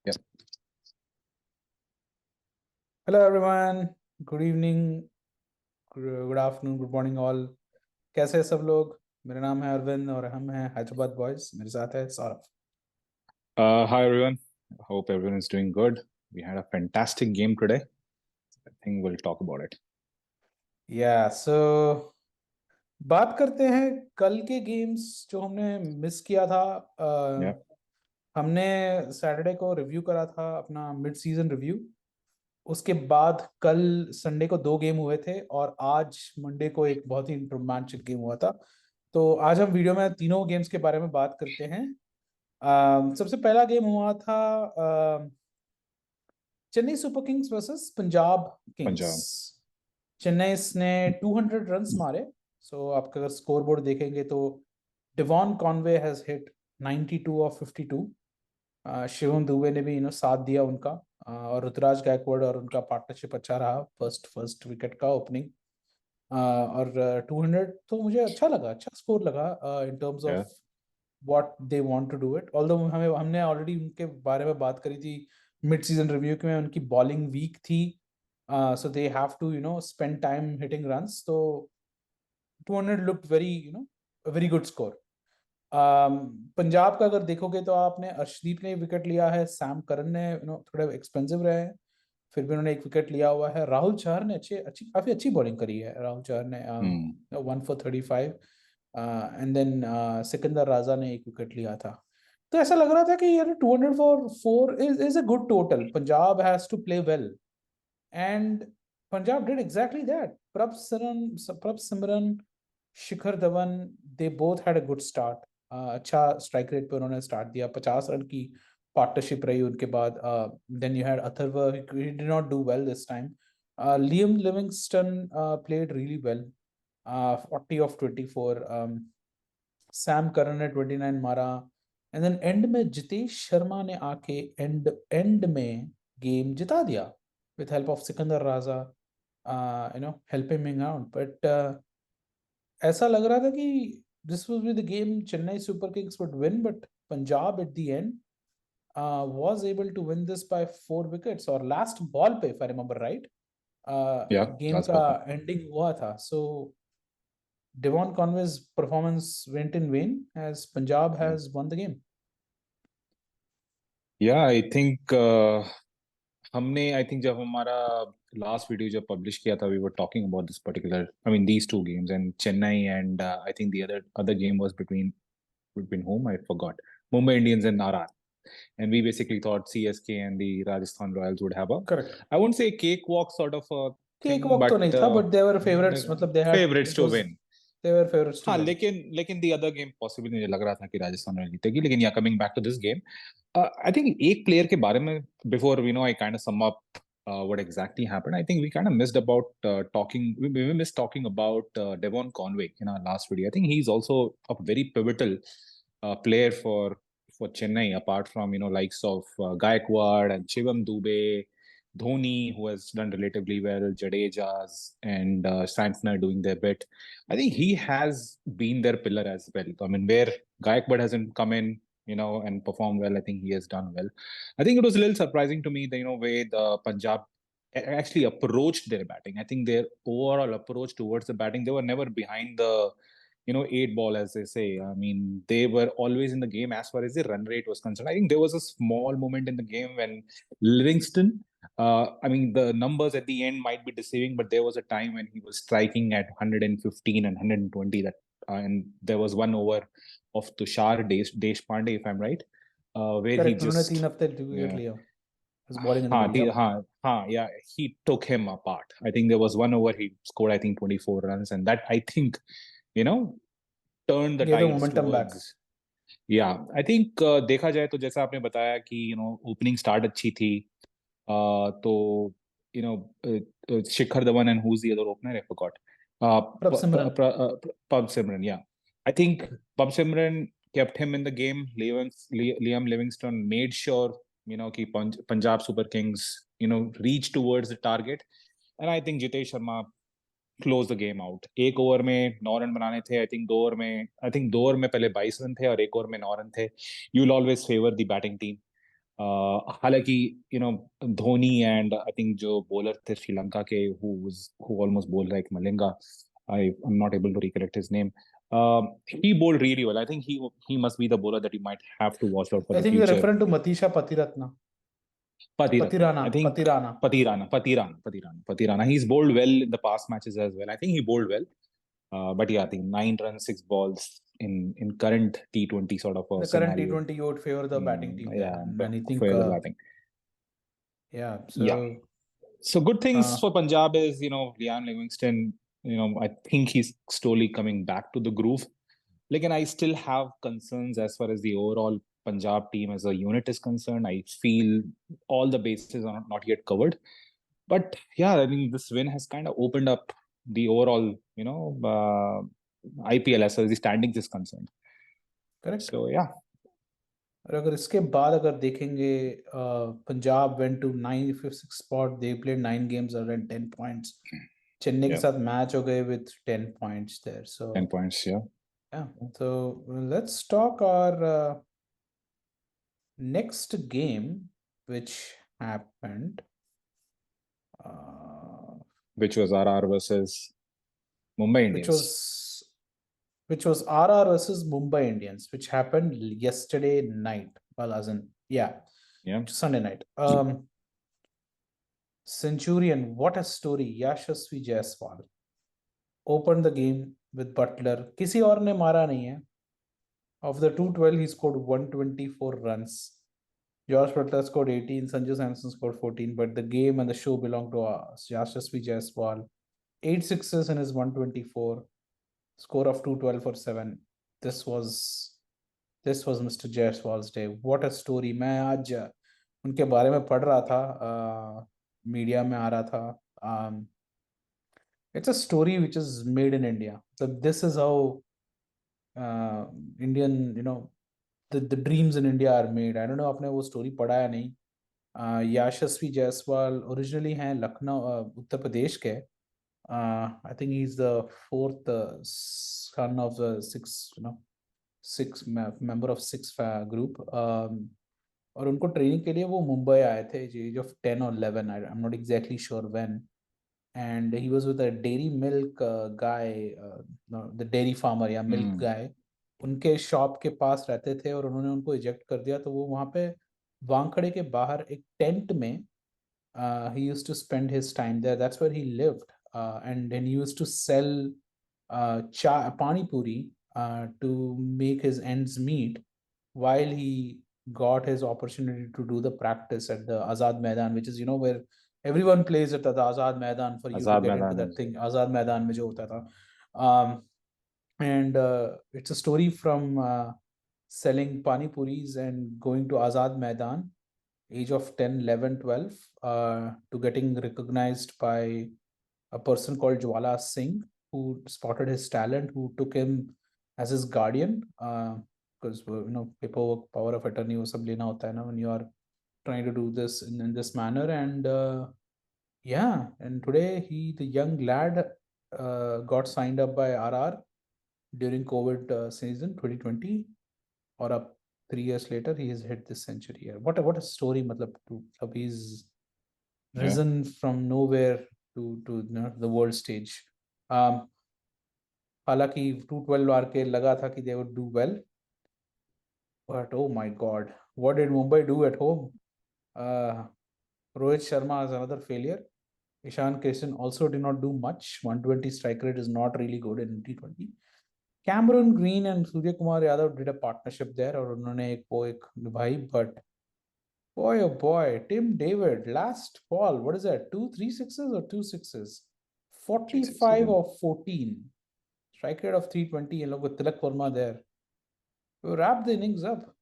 Yep. Hello everyone. Good evening, good afternoon, good morning all. कैसे हैं सब लोग? मेरा नाम है अरविंद और हम हैं हैदराबाद बॉयज. मेरे साथ है Saurabh. Hi everyone. Hope everyone is doing good. We had a fantastic game today. I think we'll talk about it. सो बात करते हैं कल के गेम्स जो हमने मिस किया था. Yeah. हमने सैटरडे को रिव्यू करा था अपना मिड सीजन रिव्यू. उसके बाद कल संडे को 2 गेम हुए थे और आज मंडे को एक बहुत ही रोमांचक गेम हुआ था. तो आज हम वीडियो में तीनों गेम्स के बारे में बात करते हैं. सबसे पहला गेम हुआ था Chennai super Kings versus Punjab Kings. Punjab. Chennai ने 200 रन्स मारे. सो आप अगर स्कोर बोर्ड देखेंगे तो Devon Conway has hit 92 of 52. Shivam Dubey ने भी साथ दिया उनका. और ऋतुराज गायकवाड़ और उनका पार्टनरशिप अच्छा रहा फर्स्ट विकेट का ओपनिंग. और 200 तो मुझे अच्छा लगा, अच्छा स्कोर लगा in terms Yeah. Of what they want to do it. Although हमने ऑलरेडी उनके बारे में बात करी थी मिड सीजन रिव्यू में. उनकी बॉलिंग वीक थी, so they have to spend time hitting runs. तो 200 looked very good score. Punjab का अगर देखोगे तो आपने अर्शदीप ने विकेट लिया है, सैम करन ने थोड़े एक्सपेंसिव रहे हैं, फिर भी उन्होंने एक विकेट लिया हुआ है. राहुल चहर ने काफी अच्छी बॉलिंग करी है. राहुल चहर ने 1 for 35. एंड देन सिकंदर राजा ने एक विकेट लिया था. तो ऐसा लग रहा था कि यार 200 for 4 is a good total. Punjab has to play well and Punjab did exactly that. Prabh Simran, Shikhar Dhawan, they both had a good start. अच्छा स्ट्राइक रेट पे उन्होंने स्टार्ट दिया. 50 रन की पार्टनरशिप रही उनके बाद. Then you had Atharva, he did not do well this time. Liam Livingstone played really well, 40 of 24. Sam Curran ने 29 मारा. एंड देन एंड में जितेश शर्मा ने आके एंड में गेम जिता दिया with help of Sikandar Raja, helping out. But ऐसा लग रहा था कि this was with the game Chennai super Kings would win, but Punjab at the end was able to win this by 4 wickets और लास्ट बॉल पे, if I remember right, Yeah. Game That's का perfect. Ending हुआ था. सो Devon Conway's performance went in vain as Punjab Yeah. has won the game. Yeah. I think हमने I think जब हमारा last video जब publish किया था, we were talking about this particular. I mean these two games and Chennai and I think the other game was between whom I forgot. Mumbai Indians and RR. And we basically thought CSK and the Rajasthan Royals would have a, Correct. I won't say cakewalk sort of a Cake thing, walk तो but नहीं था, but they were favorites. मतलब they had, favorites it to was, win. they were favorites to हाँ, win. लेकिन the other game possibly मुझे लग रहा था कि राजस्थान रॉयल जीतेगी. लेकिन yeah, coming back to this game, I think एक player के बारे में before I kind of sum up what exactly happened. I think we kind of missed about we missed talking about Devon Conway in our last video. I think he's also a very pivotal player for Chennai, apart from likes of Gaikwad and Shivam Dube, Dhoni, who has done relatively well, Jadeja's and Santner doing their bit. I think he has been their pillar as well. I mean, where Gaikwad hasn't come in, and performed well, I think he has done well. I think it was a little surprising to me the way the Punjab actually approached their batting. I think their overall approach towards the batting, they were never behind the 8 ball, as they say. I mean, they were always in the game as far as the run rate was concerned. I think there was a small moment in the game when Livingston, I mean, the numbers at the end might be deceiving, but there was a time when he was striking at 115 and 120. And there was one over of Tushar Deshpande, if I'm right, where he Correct. उन्होंने 3 just हफ्ते wicket yeah, लिया. Was bowling in the middle. Yep. yeah, he took him apart. I think there was one over he scored, I think 24 runs, and that I think you know turned the Gave the tides momentum back. towards. Yeah, I think देखा जाए तो जैसा आपने बताया कि opening start अच्छी थी. तो Shikhar Dhawan and who's the other opener? I forgot. Prab Simran. Pub Simran, yeah. I think Pub Simran kept him in the game. Liam Livingston made sure कि Punjab Super Kings reach towards the target, and I think Jitesh Sharma close the game out. एक over में 9 run बनाने थे. I think दो over में पहले 22 run थे और एक ओवर में 9 रन थे. You will always favour the batting team. हालांकि धोनी and I think जो bowler थे श्रीलंका के who almost bowled like Malinga. I'm not able to recollect his name. He bowled really well. I think he must be the bowler that you might have to watch out for I the think you're future. referring to Matisha Patiratna. Patirana. I think Patirana. Patirana. He's bowled well in the past matches as well. I think he bowled well. But yeah, I think 9 runs, 6 balls in current T20 sort of a The current scenario. T20, you would favor the batting team there. Yeah, And I think, favor the batting. yeah, Yeah. so So good things for Punjab is, Liam Livingston, I think he's slowly coming back to the groove. Like, and I still have concerns as far as the overall Punjab team as a unit is concerned. I feel all the bases are not yet covered. But yeah, I mean, this win has kind of opened up the overall, IPL as far as the standings is concerned. correct. So yeah. और अगर इसके बाद अगर देखेंगे Punjab went to 9th spot. They played 9 games and 10 points. Chennai के साथ match हो गए with 10 points there. So 10 points, yeah. Yeah. So let's talk our next game, which happened. Which was RR versus Mumbai Indians. Which was RR versus Mumbai Indians, which happened yesterday night. Well, as in, yeah, Sunday night. Centurion, what a story. Yashasvi Jaiswal opened the game with Butler. किसी और ने मारा नहीं है. Of the 212, he scored 124 runs. Josh Butler scored 18, Sanju Samson scored 14, but the game and the show belonged to Yashasvi Jaiswal. 8 sixes in his 124, score of 212 for 7. This was Mr. Jaiswal's day. What a story. मैं आज उनके बारे में पढ़ रहा था, media में आ रहा था. It's a story which is made in India. So this is how Indian, the dreams in India are made. I don't know आपने वो story पढ़ा या नहीं. Yashasvi Jaiswal originally हैं लखनऊ, उत्तर प्रदेश के. I think he's the 4th son of the 6 member of 6 group. और उनको training के लिए वो मुंबई आए थे as of 10 or 11. I'm not exactly sure when. And he was with a dairy milk guy, the dairy farmer या milk guy. उनके shop के पास रहते थे और उन्होंने उनको इजेक्ट कर दिया. तो वो वहाँ पे वानखड़े के बाहर एक टेंट में he used to spend his time there. That's where he lived. And then he used to sell pani puri to make his ends meet while he got his opportunity to do the practice at the Azad Maidan, which is, where everyone plays at the Azad Maidan for you to get into that thing. Azad Maidan mein jo hota tha. And it's a story from selling pani puris and going to Azad Maidan, age of 10, 11, 12, to getting recognized by a person called Jwala Singh, who spotted his talent, who took him as his guardian, because paperwork, power of attorney वो सब लेना होता है ना when you are trying to do this in this manner. And yeah, and today the young lad got signed up by RR during COVID season 2020, or up 3 years later he has hit this century here. What a story. Matlab, he's risen from nowhere to the world stage. हालांकि 212 are के लगा था कि they would do well, but oh my god, what did Mumbai do at home? Rohit Sharma is another failure. Ishan Kishan also did not do much. 120 strike rate is not really good in T20. Cameron Green and Surya Kumar Yadav did a partnership there, और उन्होंने एक निभाई. But boy, oh boy, Tim David, last ball, what is that? 2 3 6s or 2 6s? 45 or 14. Strike rate of 320. And look with Tilak Verma there. We wrapped the innings up.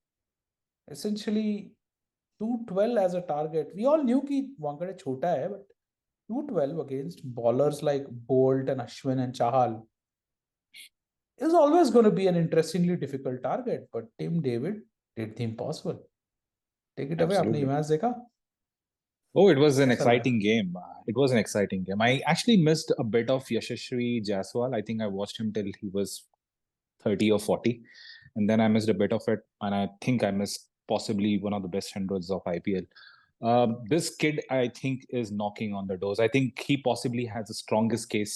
Essentially, 212 as a target. We all knew कि वांकड़े छोटा है, but 212 against bowlers like Bolt and Ashwin and Chahal is always going to be an interestingly difficult target. But Tim David did the impossible. Take it away. आपने match देखा? Oh, it was an exciting game. It was an exciting game. I actually missed a bit of Yashasvi Jaiswal. I think I watched him till he was 30 or 40. And then I missed a bit of it. And I think I missed possibly one of the best hundreds of IPL. This kid, I think, is knocking on the doors. I think he possibly has the strongest case,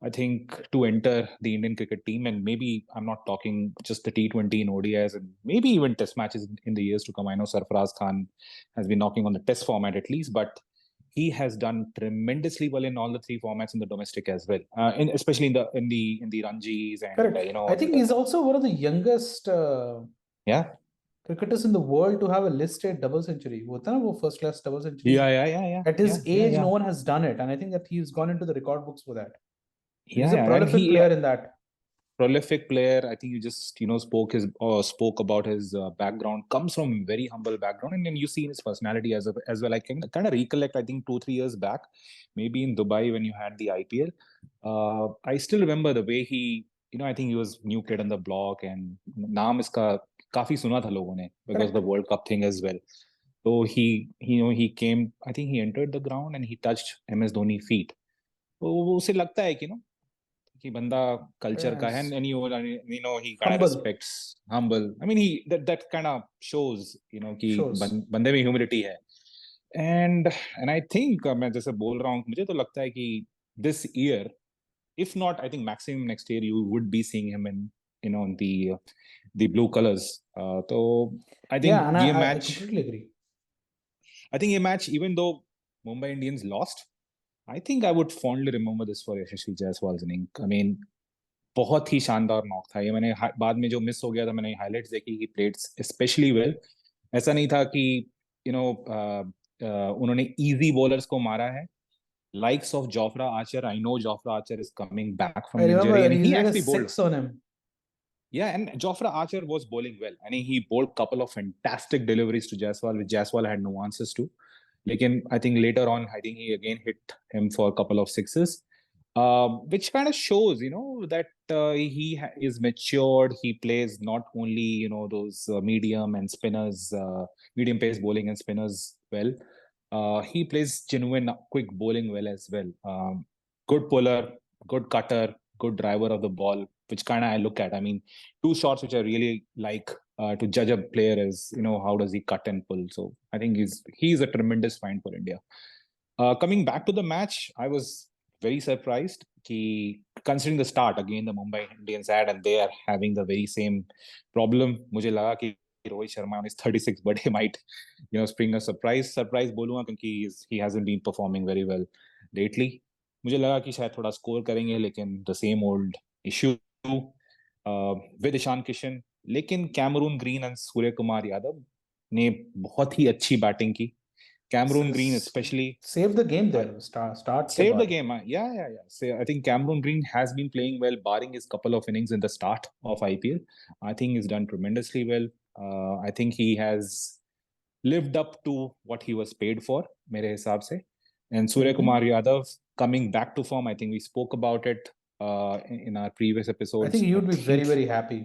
I think, to enter the Indian cricket team. And maybe I'm not talking just the T20 and ODIs, and maybe even test matches in the years to come. I know Sarfaraz Khan has been knocking on the test format at least, but he has done tremendously well in all the three formats in the domestic as well, especially in the Ranjis and Correct. I think he's also one of the youngest yeah, cricketers in the world to have a listed double century. वो था ना वो first class double century. yeah. At his age, no one has done it, and I think that he's gone into the record books for that. He's a prolific player in that. Prolific player. I think you just spoke about his background. Comes from very humble background, and then you see his personality as well. I can kind of recollect. I think 2-3 years back, maybe in Dubai when you had the IPL. I still remember the way he. I think he was new kid on the block, and नाम इसका काफी सुना था लोगों ने because the World Cup thing as well. So he came. I think he entered the ground and he touched MS Dhoni feet. तो उसे लगता है कि बंदा culture का है, and he kind of respects, humble. I mean, that kind of shows कि बंदे में humility है. And I think मैं जैसे बोल रहा हूँ, मुझे तो लगता है कि this year, if not, I think maximum next year you would be seeing him in the blue colors. So I think I completely agree. I think a match, even though Mumbai Indians lost, I think I would fondly remember this for Yashasvi Jaiswal's inning. I mean, बहुत ही शानदार knock था ये. मैंने बाद में जो miss हो गया था, मैंने हाइलाइट्स देखी कि प्लेड स्पेशली वेल. ऐसा नहीं था कि उन्होंने इजी बॉलर्स को मारा है. Likes of Jofra Archer, I know Jofra Archer is coming back from injury, and he actually bowled 6 on him. Yeah, and Jofra Archer was bowling well. I mean, he bowled a couple of fantastic deliveries to Jaiswal, which Jaiswal had no answers to. I think later on, I think he again hit him for a couple of sixes, which kind of shows, that he is matured. He plays not only, those medium and spinners, medium pace bowling and spinners well. He plays genuine quick bowling well as well. Good puller, good cutter, good driver of the ball, which kind of I look at. I mean, two shots which I really like to judge a player is, how does he cut and pull. So I think he's a tremendous find for India. Coming back to the match, I was very surprised considering the start again the Mumbai Indians had, and they are having the very same problem. मुझे लगा कि Rohit Sharma on his 36th birthday might, spring a surprise बोलूंगा क्योंकि he hasn't been performing very well lately. मुझे लगा कि शायद थोड़ा स्कोर करेंगे, लेकिन the same old issue with Ishan Kishan. लेकिन कैमरून ग्रीन और सूर्य कुमार यादव ने बहुत ही अच्छी बैटिंग की. Cameron Green especially saved the game there. Saved the game. Yeah. So I think Cameron Green has been playing well, barring his couple of innings in the start of IPL. I think he's done tremendously well. I think he has lived up to what he was paid for, मेरे हिसाब से. And Surya Kumar Yadav coming back to form. I think we spoke about it in our previous episodes. I think he would be very, very happy.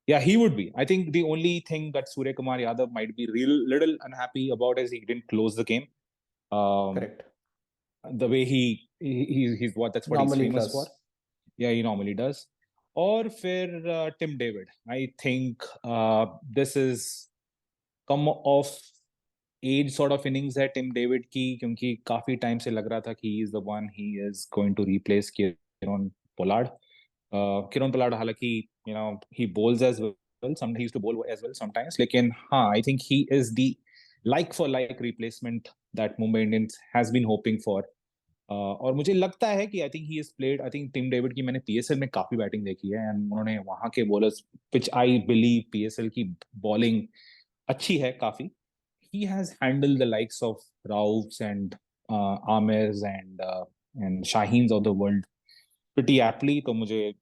Yeah, he would be. I think the only thing that Surya Kumar Yadav might be little unhappy about is he didn't close the game. Correct. The way he's that's what normally he's famous does. for. Yeah, he normally does. Or for Tim David, I think this is come off age sort of innings है Tim David की, क्योंकि काफी time से लग रहा था कि he is the one he is going to replace Kieron Pollard. Kieron Pollard हालांकि he bowls as well. He used to bowl as well sometimes. लेकिन हाँ, I think he is the like for like replacement that Mumbai Indians has been hoping for. और मुझे लगता है कि I think he has played. I think Tim David की मैंने PSL में काफी बैटिंग देखी है, and उन्होंने वहाँ के bowlers, which I believe PSL की bowling अच्छी है काफी. He has handled the likes of Raufs and Amirs and Shaheens of the world pretty aptly. तो मुझे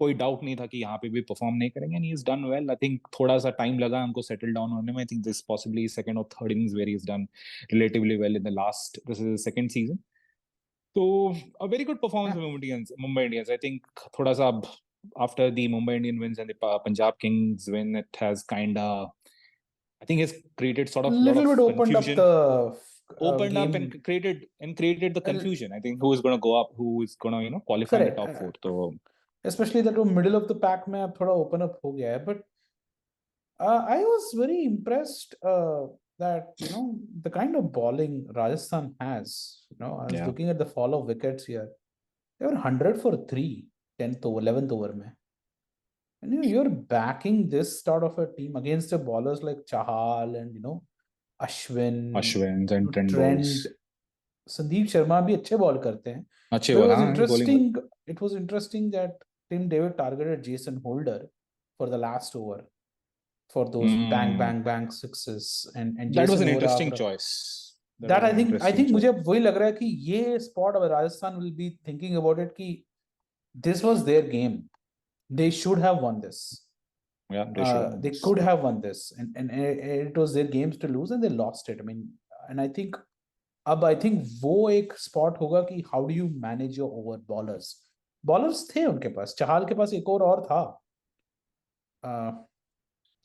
कोई डाउट नहीं था कि यहाँ पे भी परफॉर्म नहीं करेंगे, and he has done well. I think थोड़ा सा टाइम लगा हमको सेटल डाउन होने में. I think this possibly second or third innings where he has done relatively well in this is his second season. So a very good performance from Mumbai Indians. I think थोड़ा सा after the Mumbai Indian wins and the Punjab Kings win, it has kind of, I think, has created sort of little bit confusion. Opened up and created the confusion. I think who is going to go up, who is going to qualify in the top four. So especially that वो middle of the pack में अब थोड़ा open up हो गया है, but I was very impressed that the kind of bowling Rajasthan has. I was Yeah. looking at the fall of wickets here. They were 100 for 3, 10th over, 11th over mein. And you're backing this sort of a team against the bowlers like Chahal and Ashwin, Ashwin and Trent Trent, Bowles. Sandeep Sharma भी अच्छे ball करते हैं. अच्छे But ball, हाँ, bowling well. it was interesting that Tim David targeted Jason Holder for the last over for those bang bang bang sixes and That was Jason an Holder interesting after choice. that. I think मुझे अब वही लग रहा है कि ये spot अब Rajasthan will be thinking about it कि this was their game. They should have won this. Yeah, they should have won They this. could have won this, and it was their games to lose, and they lost it. I mean, and I think वो एक spot होगा कि how do you manage your over bowlers? Bowlers थे उनके पास, चहाल के पास एक और था.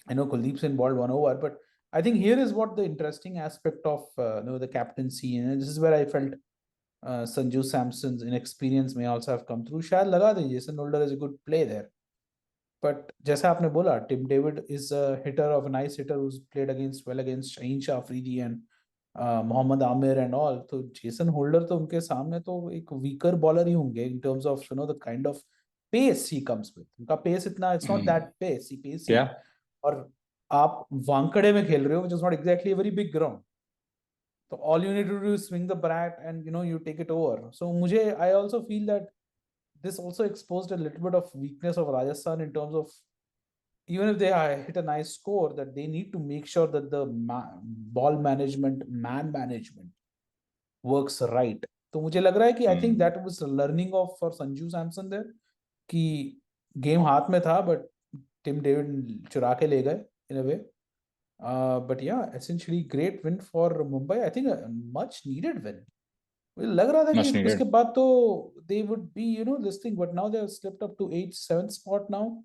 I know Kuldeep Singh bowled 1 over, but I think here is what the interesting aspect of the captaincy, and this is where I felt Sanju Samson's inexperience may also have come through. शायद लगा दें Jason Holder is a good play there. But जैसा आपने बोला, Tim David is a hitter of a nice hitter who's played well against Shaheen Shah Afridi and Mohammad Amir and all. तो Jason Holder तो उनके सामने तो एक weaker bowler ही होंगे in terms of the kind of pace he comes with. उनका pace इतना, it's not that pacey. Yeah. और आप वांकड़े में खेल रहे हो, which is not exactly a very big ground. So all you need to do is swing the bat and you take it over. So I also feel that this also exposed a little bit of weakness of Rajasthan in terms of even if they hit a nice score, that they need to make sure that the ball management, man management works right. तो मुझे लग रहा है कि I think that was learning of for Sanju Samson there कि game हाथ में था but Tim David चुरा के ले गए in a way. But yeah, essentially great win for Mumbai. I think a much needed win. मुझे लग रहा था कि उसके बाद तो they would be this thing, but now they have slipped up to 8th, 7th spot now.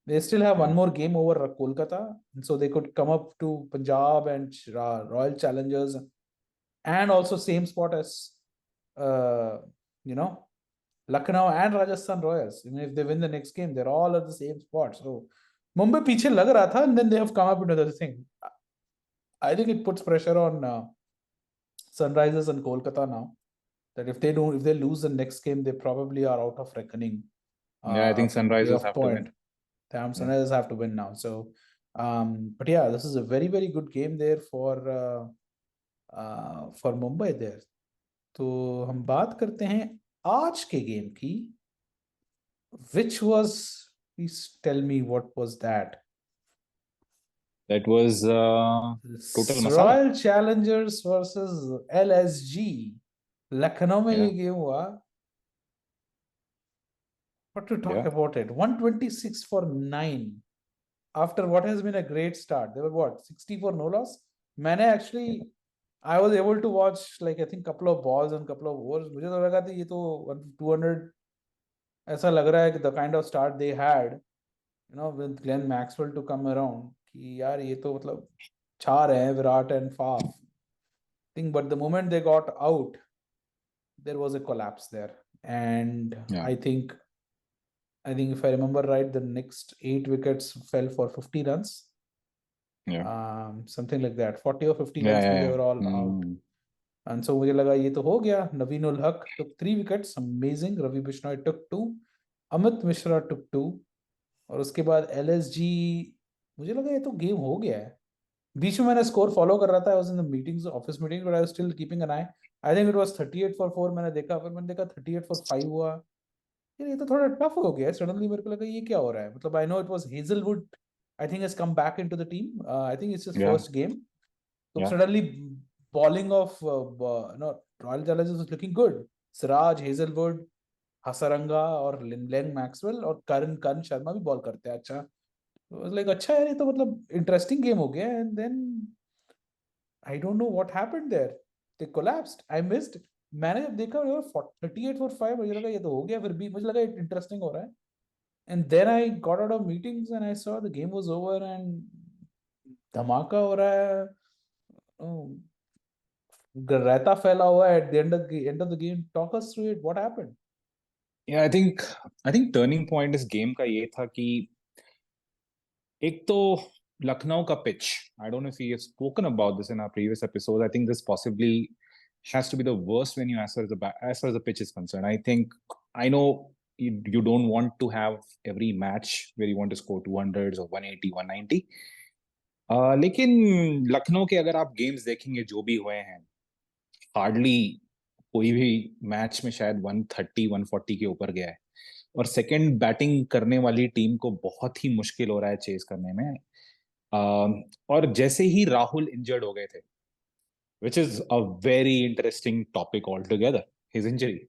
They still have one more game over Kolkata, and so they could come up to Punjab and Royal Challengers, and also same spot as Lucknow and Rajasthan Royals. Even if they win the next game, they're all at the same spot. So Mumbai पीछे लग रहा था, and then they have come up with another thing. I think it puts pressure on Sunrisers and Kolkata now. That if they lose the next game, they probably are out of reckoning. Yeah, I think Sunrisers have to win. Sunrisers have to win now. So, but yeah, this is a very, very good game there for Mumbai there. तो हम बात करते हैं आज के game की, which was, please tell me what was that? That was Total Masala. Royal Challengers versus LSG. Lucknow में ये गेम हुआ. What to talk about it? 126 for 9 after what has been a great start. They were 64 no loss. I was able to watch like I think couple of balls and couple of overs. मुझे तो लगा था ये तो 200 ऐसा लग रहा है कि the kind of start they had, with Glenn Maxwell to come around कि यार ये तो मतलब छा रहे हैं Virat and Faf. But the moment they got out, there was a collapse there, and I think if I remember right, the next 8 wickets fell for 50 runs. Something like that, 40 or 50 runs. They were all out. And so मुझे लगा ये तो हो गया. Naveen ul Haq took 3 wickets, amazing. Ravi Bishnoi took 2. Amit Mishra took 2. और उसके बाद LSG, मुझे लगा ये तो गेम हो गया है. बीच में मैंने स्कोर फॉलो कर रहा था. I was in the meetings, office meetings, but I was still keeping an eye. I think it was 38 for 4 मैंने देखा. फिर मैंने देखा 38 for 5 हुआ. यार ये तो थोड़ा टफ हो गया. Suddenly मेरे को लगा ये क्या हो रहा है. मतलब I know it was Hazelwood, I think has come back into the team. I think it's his first game. So suddenly bowling of Royal Challengers was looking good. Siraj, Hazelwood, Hasaranga और Glenn Maxwell और Karan Sharma भी ball करते हैं अच्छा. So I was like अच्छा यार ये तो मतलब interesting game हो गया. And then I don't know what happened there. They collapsed. I missed. मैंने जब देखा 38 for 5 मुझे लगा ये तो हो गया. फिर भी मुझे लगा इंटरेस्टिंग हो रहा है. And then I got out of meetings and I saw the game was over and धमाका हो रहा है. रहता फैला हुआ है at the end of the game. Talk us through it. What happened? Yeah, I think turning point इस game का ये था कि एक तो Lucknow ka pitch. I don't know if we have spoken about this in our previous episodes. I think this possibly has to be the worst venue as far as the pitch is concerned. I know you don't want to have every match where you want to score 200s or 180, 190. लेकिन लखनऊ के अगर आप games देखेंगे जो भी हुए हैं, hardly कोई भी मैच में शायद 130, 140 के ऊपर गया है, और सेकंड बैटिंग करने वाली टीम को बहुत ही मुश्किल हो रहा है चेस करने में. और जैसे ही राहुल इंजर्ड हो गए थे, which is a very interesting topic altogether, his injury.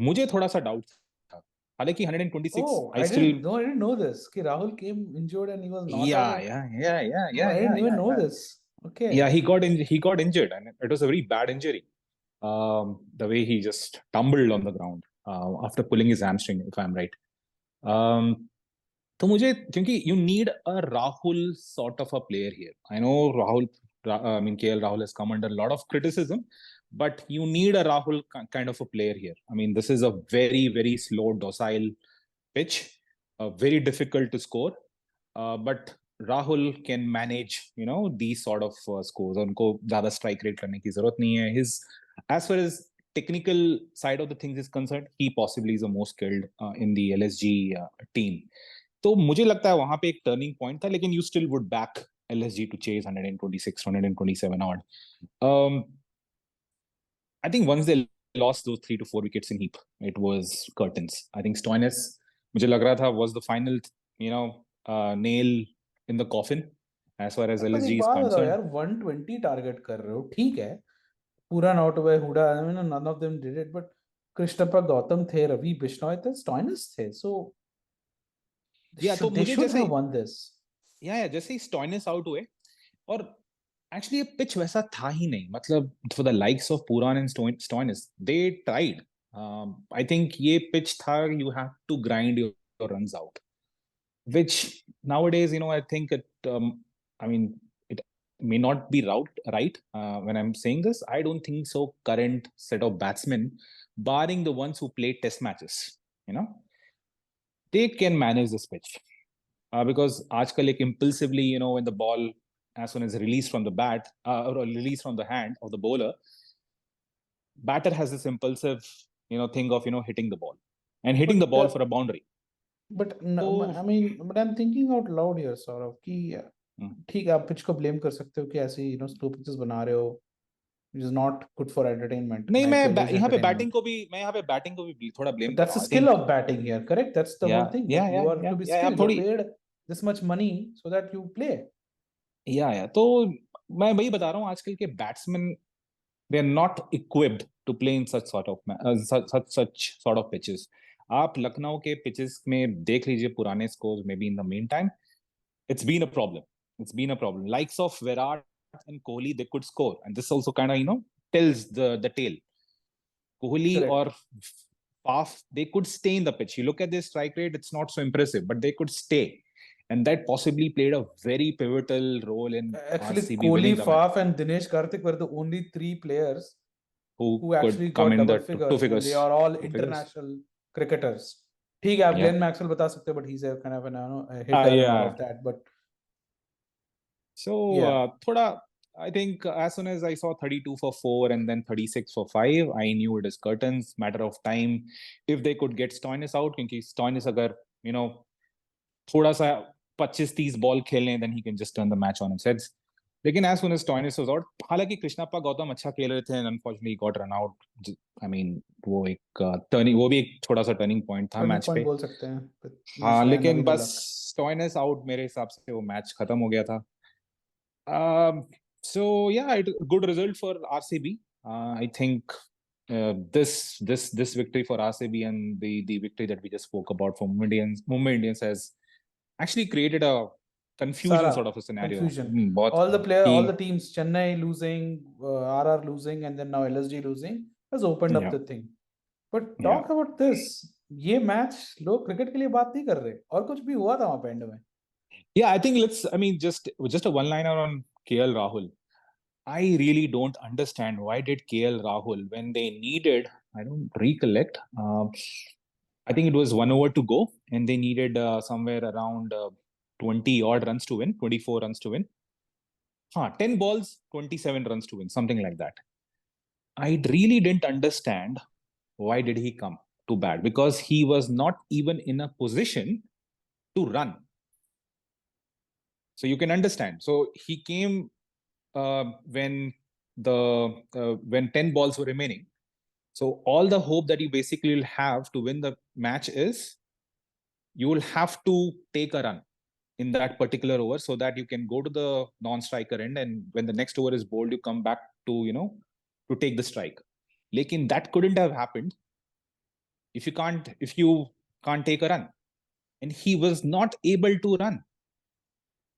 मुझे थोड़ा सा डाउट था, हालांकि 126 Oh, I I still didn't know this. कि Rahul came injured and he was not yeah out. yeah yeah yeah Oh, yeah I didn't yeah even yeah know yeah this. Okay. yeah he got injured, and it was a very bad injury. The way he just tumbled on the ground after pulling his hamstring, if I'm right. um, तो मुझे, क्योंकि you need a Rahul sort of a player here. I know I mean KL Rahul has come under a lot of criticism, but you need a Rahul kind of a player here. I mean, this is a very, very slow, docile pitch, very difficult to score, but Rahul can manage, these sort of scores. उनको ज़्यादा strike rate करने की जरूरत नहीं है. As far as technical side of the things is concerned, he possibly is the most skilled in the LSG team. तो मुझे लगता है वहां पे एक टर्निंग पॉइंट था, लेकिन you still would back LSG to chase 126, 127 odd. I think once they lost those 3 to 4 wickets in heap, it was curtains. I think Stoinis, मुझे लग रहा था, was the final, nail in the coffin as far as पर एक LSG is बात बताओ concerned. यार, 120 target कर रहे हो, ठीक है, पूरा नॉट हुआ, Hooda, I mean, none of them did it, but Krishnappa Gautam थे, रवि बिश्नोई थे, स्टॉइनिस थे, so तो they मुझे should जैसे have won this. जैसे ही स्टॉइनिस आउट हुए, और एक्चुअली ये पिच वैसा था ही नहीं. मतलब for the likes of Pooran and Stoinis, they tried. I think ये पिच था, you have to grind your runs out, which nowadays, I think I mean, it may not be right when I'm saying this. I don't think so. Current set of batsmen, barring the ones who play test matches, they can manage this pitch. Because आजकल एक impulsively, when the ball, as soon as released from the bat or released from the hand of the bowler, batter has this impulsive, thing of, hitting the ball and hitting the But ball for a boundary. but तो I mean, but I'm thinking out loud here, Saurav, कि ठीक है, आप pitch को blame कर सकते हो कि ऐसे स्लो पिचेस बना रहे हो, which is not good for entertainment. नहीं, ना IPL is यहाँ पे entertainment. मैं यहाँ पे बैटिंग को भी थोड़ा ब्लेम But कर that's रहा the हूँ. आई skill think of batting here, correct? That's the whole thing, that you are to be आप skilled. You're थोड़ी paid this much money so that you play. तो मैं वही बता रहा हूँ, आजकल के batsman, they are not equipped to play in such sort of pitches. आप लखनऊ के पिचेस में देख लीजिए पुराने स्कोर्स में भी. In the main time, it's been a problem. It's been a problem. Likes of Virat and Kohli, they could score, and this also kind of tells the tale. Kohli or Correct. Faf, they could stay in the pitch. You look at their strike rate, it's not so impressive, but they could stay, and that possibly played a very pivotal role in Actually, RCB Kohli, winning the match. Faf, and Dinesh Karthik were the only 3 players Who who could actually come got in the double two figures, and figures, they are all two figures. international cricketers. ठीक है, आप Yeah. Glenn Maxwell बता सकते हो, but he's a kind of a hitter and all Yeah. of that. But So yeah, thoda, I think as soon as I saw 32 for 4 and then 36 for 5, I knew it is curtains. Matter of time if they could get Stoinis out, क्योंकि Stoinis अगर थोड़ा सा 25-30 ball खेलने, then he can just turn the match on its heads. लेकिन as soon as Stoinis was out, हालांकि कृष्णप्पा गौतम अच्छा खेल रहे थे, and unfortunately he got run out. I mean, वो भी एक छोटा सा टर्निंग पॉइंट था turning मैच point पे. बोल सकते हैं. But हाँ, Shy लेकिन Navi बस luck. Stoinis आउट, मेरे हिसाब से वो मैच खत्म हो गया था. So yeah, good result for RCB. I think this victory for RCB and the victory that we just spoke about for Mumbai Indians has actually created a confusion Sara sort of a scenario. confusion. बहुत All the कि teams, Chennai losing, RR losing, and then now LSG losing, has opened up yeah the thing. But yeah talk about this. ये match लोग cricket के लिए बात नहीं कर रहे, और कुछ भी हुआ था वहां पे एंड में. yeah. I think just a one liner on KL Rahul. I really don't understand why did KL Rahul, when they needed, I don't recollect. I think it was 1 over to go, and they needed somewhere around 20 odd runs to win, 24 runs to win. 10 balls, 27 runs to win, something like that. I really didn't understand why did he come to bat, because he was not even in a position to run. So you can understand. So he came when 10 balls were remaining. So all the hope that you basically will have to win the match is you will have to take a run in that particular over so that you can go to the non-striker end, and when the next over is bowled, you come back to to take the strike. Lekin that couldn't have happened if you can't take a run, and he was not able to run.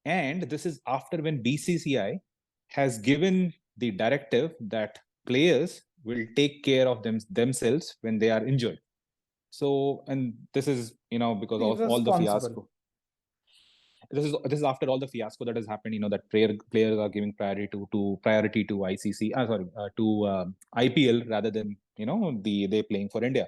And this is after when BCCI has given the directive that players will take care of themselves when they are injured. So, and this is because of all the fiasco. This is after all the fiasco that has happened. That players are giving priority to ICC. To IPL rather than they playing for India.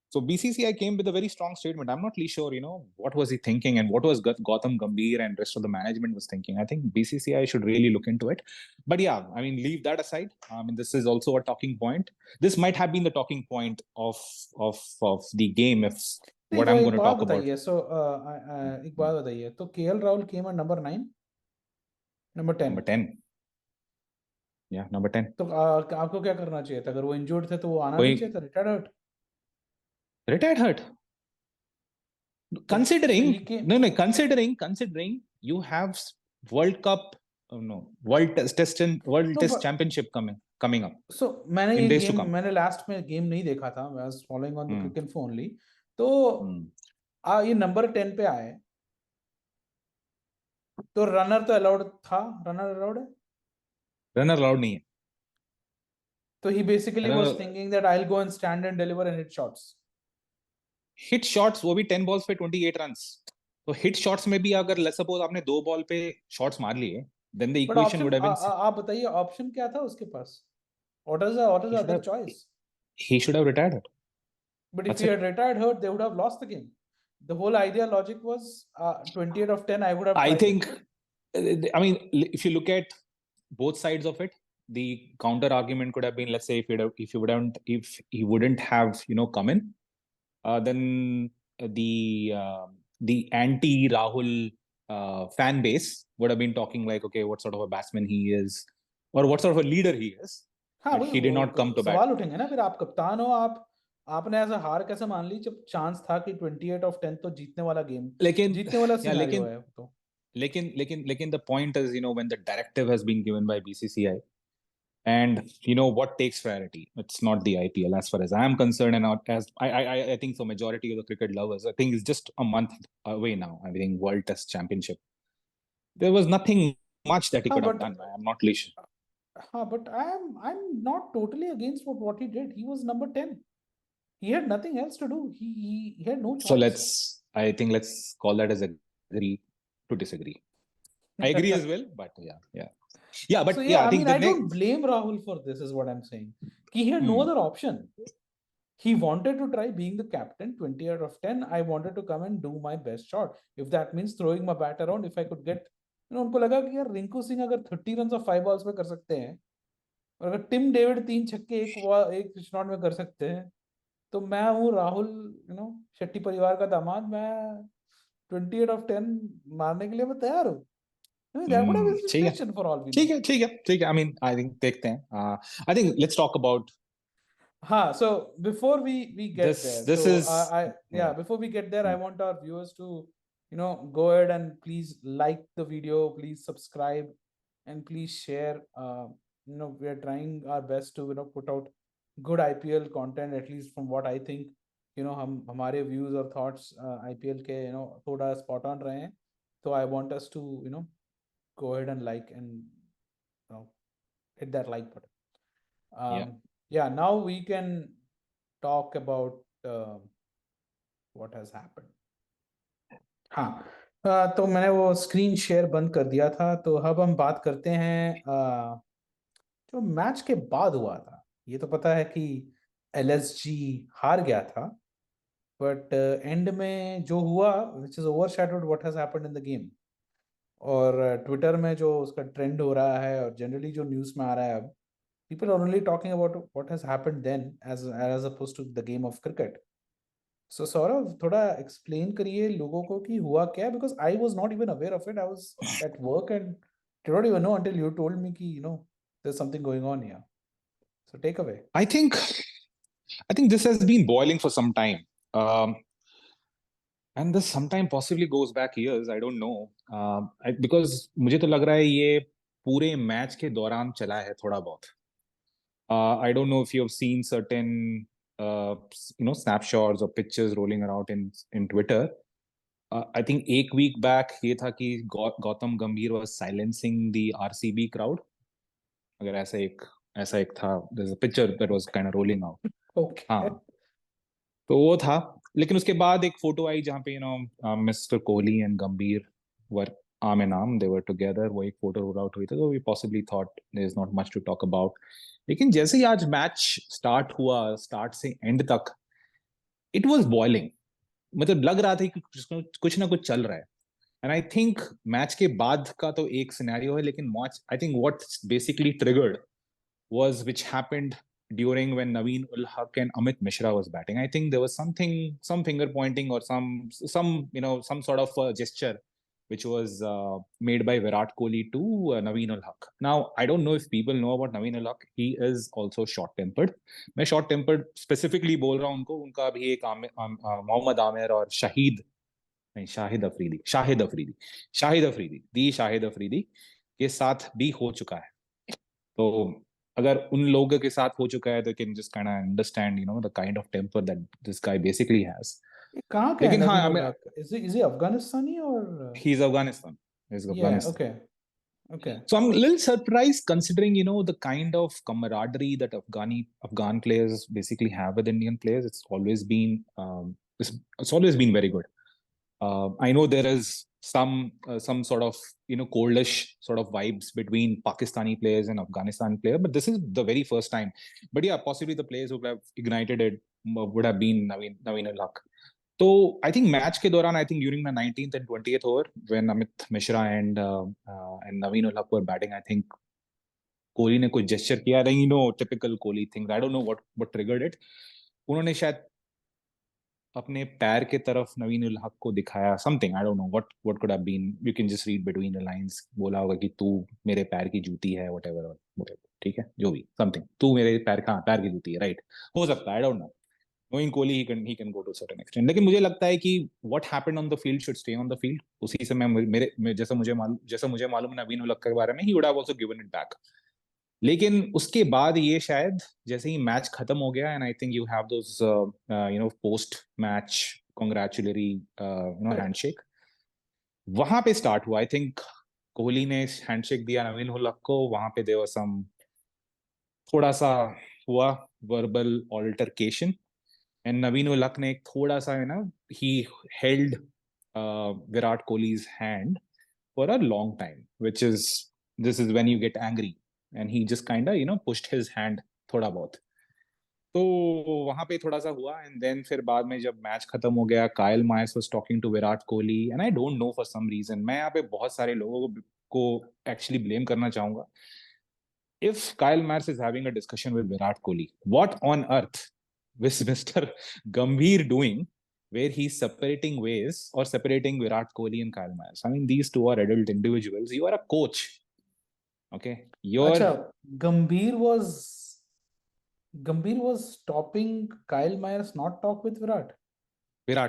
So BCCI came with a very strong statement. I'm not really sure, what was he thinking and what was Gautam Gambhir and rest of the management was thinking. I think BCCI should really look into it. But yeah, I mean, leave that aside. I mean, this is also a talking point. This might have been the talking point of the game. If what I'm going to talk about. So, एक बात बताइए. तो KL Rahul came at number 9, number 10. Number 10. Yeah, number 10. तो आपको क्या करना चाहिए था? अगर वो इंजर्ड थे तो वो आना नहीं चाहिए था. Retired hurt. Considering you have World Cup, World Test Championship coming up. So मैंने लास्ट में गेम नहीं देखा था. I was following on the cricket only. तो ये नंबर 10 पे आए. तो रनर तो अलाउड था. रनर अलाउड है? रनर अलाउड नहीं है. So he basically was thinking that I'll go and stand and deliver and hit shots. Hit shots वो भी 10 balls पे 28 runs. तो hit shots में भी अगर let's suppose आपने 2 ball पे shots मार लिए, then the equation would have been. आप बताइए ऑप्शन क्या था उसके पास? What is the other choice? He should have retired it. But if he had retired hurt, they would have lost the game. The whole idea logic was 28 of 10. I would have. I think. I mean, if you look at both sides of it, the counter argument could have been, let's say, if he wouldn't have come in, then the anti Rahul fan base would have been talking like, okay, what sort of a batsman he is, or what sort of a leader he is. He did not come to bat. सवाल उठेंगे ना फिर. आप कप्तान हो, आपने ऐसा हार कैसे मान ली जब चांस था कि 28 of 10 तो जीतने वाला गेम, जीतने वाला सिनेरियो है तो. लेकिन the point is, when the directive has been given by BCCI, and what takes priority, it's not the IPL as far as I am concerned, and not as I think for majority of the cricket lovers, I think it's just a month away now. I think World Test Championship, there was nothing much that he could have done. I'm not really sure. But I'm not totally against what he did. He was number 10. He had nothing else to do. He had no choice. So let's call that as agree to disagree. I agree as well, but yeah. But so, I think I don't blame Rahul for this, is what I'm saying. He had no other option. He wanted to try being the captain. 20 out of 10. I wanted to come and do my best shot. If that means throwing my bat around, if I could get, उनको लगा कि यार रिंकू सिंह अगर 30 runs of 5 balls में कर सकते हैं, और अगर टिम डेविड 3 छक्के एक शॉट में कर सकते हैं, तो मैं हूँ राहुल, शेट्टी परिवार का दामाद, मैं 28 of 10 मारने के लिए मैं तैयार हूँ. That would have been situation for all we know. ठीक है. I mean, I think देखते हैं. I think let's talk about. So before we get there, before we get there, I want our viewers to go ahead and please like the video, please subscribe, and please share. We are trying our best to put out good IPL content, at least from what I think. हम हमारे views और thoughts IPL के थोड़ा spot on रहे हैं. So I want us to go ahead and like and hit that like button. Now we can talk about what has happened. तो मैंने वो स्क्रीन शेयर बंद कर दिया था. तो अब हम बात करते हैं जो मैच के बाद हुआ था. ये तो पता है कि LSG हार गया था, but end में जो हुआ, which is overshadowed what has happened in the game. और ट्विटर में जो उसका ट्रेंड हो रहा है और जनरली जो न्यूज़ में आ रहा है अब, people are only talking about what has happened then as opposed to the game of cricket. So Saurabh थोड़ा एक्सप्लेन करिए लोगों को कि हुआ क्या, because I was not even aware of it. I was at work and did not even know until you told me कि there's something going on here. So take away. I think this has been boiling for some time. And this sometime possibly goes back years. I don't know. Because मुझे तो लग रहा है ये पूरे match के दौरान चला है थोड़ा बहुत. I don't know if you have seen certain snapshots or pictures rolling around in Twitter. I think एक week back ये था कि गौतम गंभीर was silencing the RCB crowd. अगर ऐसा एक था. There's a picture that was kind of rolling out. Okay. हाँ. तो वो था. लेकिन उसके बाद एक फोटो आई जहाँ पे mister Kohli and Gambhir were arm in arm, they were together. वो एक फोटो रोल आउट हुई थी, तो we possibly thought there is not much to talk about. लेकिन जैसे ही आज मैच स्टार्ट हुआ, स्टार्ट से एंड तक इट वाज बॉइलिंग. मतलब लग रहा था कि कुछ ना कुछ चल रहा है. एंड आई थिंक मैच के बाद का तो एक सिनेरियो है, लेकिन match I think what basically triggered was which happened during when Naveen ul Haq and Amit Mishra was batting. I think there was some finger pointing or some sort of gesture which was made by Virat Kohli to Naveen ul Haq. Now I don't know if people know about Naveen ul Haq. He is also short tempered. मैं short tempered specifically बोल रहा हूँ उनको. उनका भी एक मोहम्मद आमिर और शाहिद अफरीदी के साथ भी हो चुका है. तो अगर उन लोगों के साथ हो चुका है तो can just kind of understand the kind of temper that this guy basically has. कहाँ का है लेकिन हाँ, नवीन ul Haq? Is he Afghanistani or? He's Afghanistan. Yeah, okay. So I'm a little surprised considering the kind of camaraderie that Afghan players basically have with Indian players. It's always been very good. I know there is some sort of coldish sort of vibes between Pakistani players and Afghanistan players, but this is the very first time. But yeah, possibly the players who have ignited it would have been Naveen ul Haq. So I think match ke dauran, I think during the 19th and 20th over, when Amit Mishra and Naveen ul Haq were batting, I think Kohli ने कुछ gesture किया. I think typical Kohli things. I don't know what triggered it. उन्होंने शायद अपने पैर के तरफ नवीन उल हक को दिखाया. Something, I don't know what could have been. You can just read between the lines. बोला होगा कि तू मेरे पैर की जूती है, व्हाटएवर. ठीक है, जो भी, समथिंग. तू मेरे पैर की जूती है, राइट. हो सकता है, आई don't no. Knowing Kohli, he can go to a certain extent. लेकिन मुझे लगता है कि what happened on the field should stay on the field. उसी से मैं जैसा मुझे मालूम नवीन उल हक के बारे में, he would have also given it back. लेकिन उसके बाद ये शायद जैसे ही मैच खत्म हो गया, and I think you have those post match congratulatory handshake, वहां पे स्टार्ट हुआ. आई थिंक कोहली ने हैंडशेक दिया नवीन उल हक को. वहां पे देयर वाज सम थोड़ा सा हुआ वर्बल ऑल्टरकेशन, एंड नवीन उल हक ने एक थोड़ा सा he held Virat Kohli's hand for a long time, which is this is when you get angry. And he just kind of pushed his hand थोड़ा बहुत. तो वहां पे थोड़ा सा हुआ. एंड देन फिर बाद में जब मैच खत्म हो गया, Kyle Mayers was talking to Virat Kohli, and I don't know for some reason. मैं यहाँ पे बहुत सारे लोगों को एक्चुअली ब्लेम करना चाहूंगा. If Kyle Mayers is having a discussion with Virat Kohli, what on earth was Mr. Gambhir doing where he's separating ways or separating Virat Kohli and Kyle Myers? I mean, these two are adult individuals. You are a coach. Okay, अच्छा, Gambhir was stopping Kyle Myers not talk with Virat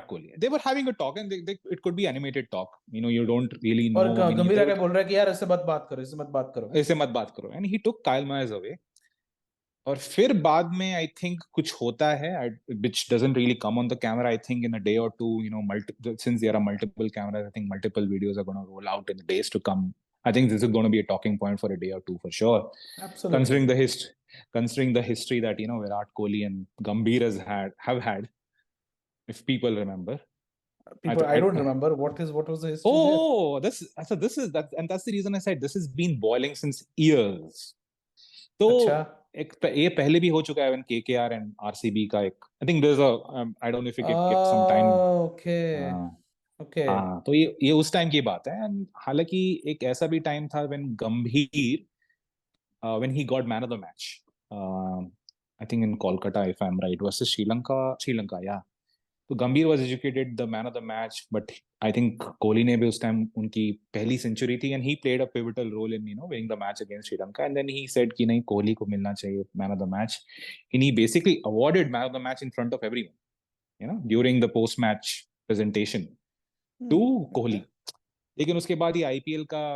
Kohli. They were having a talk, and it could be animated talk. You don't really know. और गंभीर आके बोल रहा है कि यार इससे मत बात करो. And he took Kyle Myers away. और फिर बाद में I think कुछ होता है, which doesn't really come on the camera. I think in a day or two, since there are multiple cameras, I think multiple videos are going to roll out in the days to come. I think this is going to be a talking point for a day or two for sure. Absolutely. Considering the history that Virat Kohli and Gambhir have had, if people remember. I don't remember what was the history. This is that, and that's the reason I said this has been boiling since years. So ये पहले भी हो चुका है when KKR and RCB का एक I think there's a I don't know if you get some time. Okay. हाँ Okay. हाँ, तो ये उस टाइम की बात है। एंड हालांकि एक ऐसा भी टाइम था when गंभीर when he got man of the match, I think in Kolkata if I'm right versus Sri Lanka, yeah. तो गंभीर was educated the man of the match, but I think Kohli ने भी उस टाइम उनकी पहली century थी, and he played a pivotal role in winning the match against Sri Lanka, and then he said कि नहीं, कोहली को मिलना चाहिए man of the match, and he basically awarded man of the match in front of everyone, during the post match presentation to Kohli. Okay. लेकिन उसके बाद ही IPL का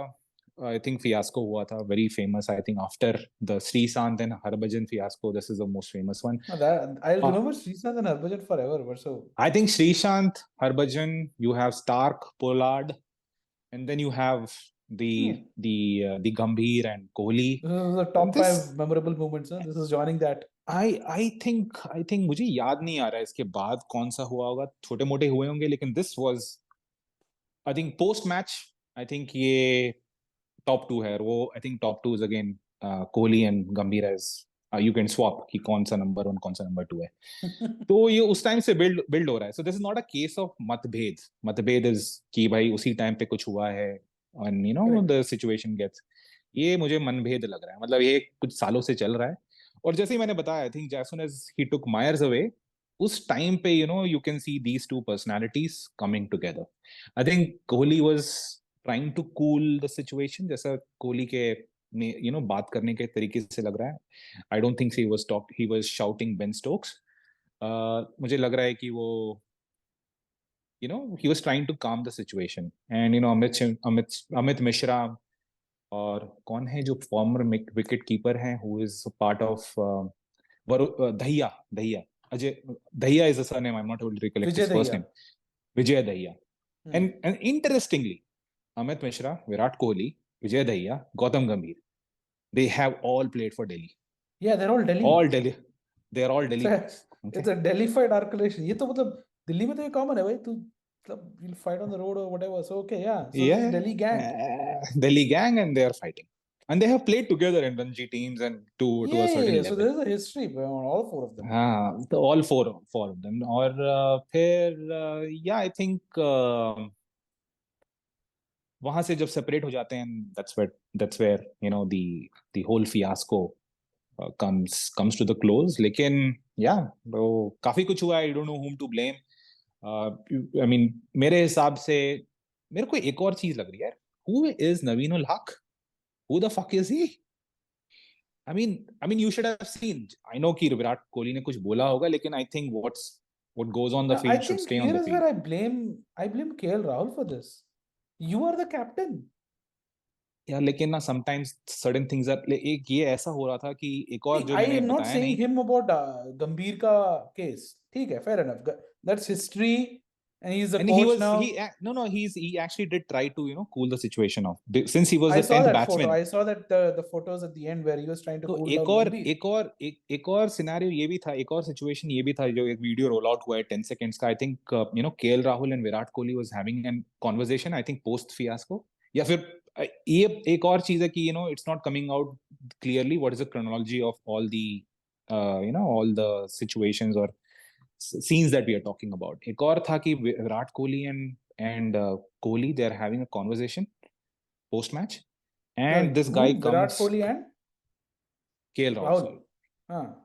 I think fiasco हुआ था, very famous, I think after the Sreesanth and Harbhajan fiasco, this is the most famous one. No, that I'll remember Srishant and Harbhajan forever. But so I think Srishant, Harbhajan, you have Stark, Pollard, and then you have the Gambhir and Kohli. this is the And top this, 5 memorable moments. Huh? This is joining that. I think मुझे याद नहीं आ रहा है इसके बाद कौन सा हुआ होगा, छोटे मोटे हुए होंगे, लेकिन this was I think post match, I think ये top 2 है, और वो I think top 2 is again Kohli and Gambhir as you can swap कि कौन सा नंबर 1 कौन सा नंबर 2 है। तो ये उस टाइम से बिल्ड हो रहा है। So this is not a case of मतभेद इज कि भाई उसी टाइम पे कुछ हुआ है and Correct. The situation gets, ये मुझे मनभेद लग रहा है, मतलब ये कुछ सालों से चल रहा है। और जैसे ही मैंने बताया, I think as soon as he took Mayers away, उस टाइम पे you can see these two personalities coming together. I think Kohli was trying to cool the situation, जैसा कोहली के बात करने के तरीके से लग रहा है। I don't think he was shouting Ben Stokes. मुझे लग रहा है कि वो he was trying to calm the situation, and Amit Mishra, और कौन है जो फॉर्मर विकेट कीपर हैं, who is part of Dahiya Ajay Dahiya is the surname, I'm not able to recollect Vijay his first Dahiya. name, Vijay Dahiya. Hmm. And interestingly, Amit Mishra, Virat Kohli, Vijay Dahiya, Gautam Gambhir, they have all played for Delhi. Yeah, they're all Delhi. All Delhi. They are all Delhi It's a, boys. Okay? it's a Delhi-fied articulation. ये तो मतलब दिल्ली में तो ये common है भाई, तू मतलब you'll fight on the road or whatever. So okay, yeah. So this is Yeah, Delhi gang. Delhi gang, and they are fighting, and they have played together in Ranji teams and to a certain So level. there is a history on all 4 of them. हाँ, तो all four of them, और फिर yeah, I think वहां से जब separate हो जाते हैं, that's where the whole fiasco comes to the close. लेकिन yeah, वो काफी कुछ हुआ, I don't know whom to blame. I mean, मेरे हिसाब से मेरे को एक और चीज लग रही है, who is Naveen ul Haq? Who the fuck is he? I mean, you should have seen. I know कि विराट कोहली ने कुछ बोला होगा, लेकिन I think what goes on the I field should think stay on here the is field. where I blame KL Rahul for this. You are the captain. यार लेकिन ना sometimes certain things are, एक ये ऐसा हो रहा था कि एक और जो I मैंने am not बताया saying नहीं, him about Gambhir ka case. ठीक है, fair enough. That's history, and he's the and coach now. he actually did try to cool the situation off, since he was I the saw 10th that photo. batsman. I saw that the photos at the end where he was trying to तो cool एक down और Gambhir. एक और scenario ये भी था, एक और सिचुएशन ये भी था, जो एक वीडियो रोल आउट हुआ है 10 सेकंड्स का। I think KL Rahul and Virat Kohli was having an conversation, I think post fiasco, या फिर ये एक और चीज है कि it's not coming out clearly what is the chronology of all the situations और scenes that we are talking about. एक और था कि Virat Kohli and Kohli, they are having a conversation post match, and this guy Who? Virat comes, Kohli and KL Rahul, Rahul. sorry.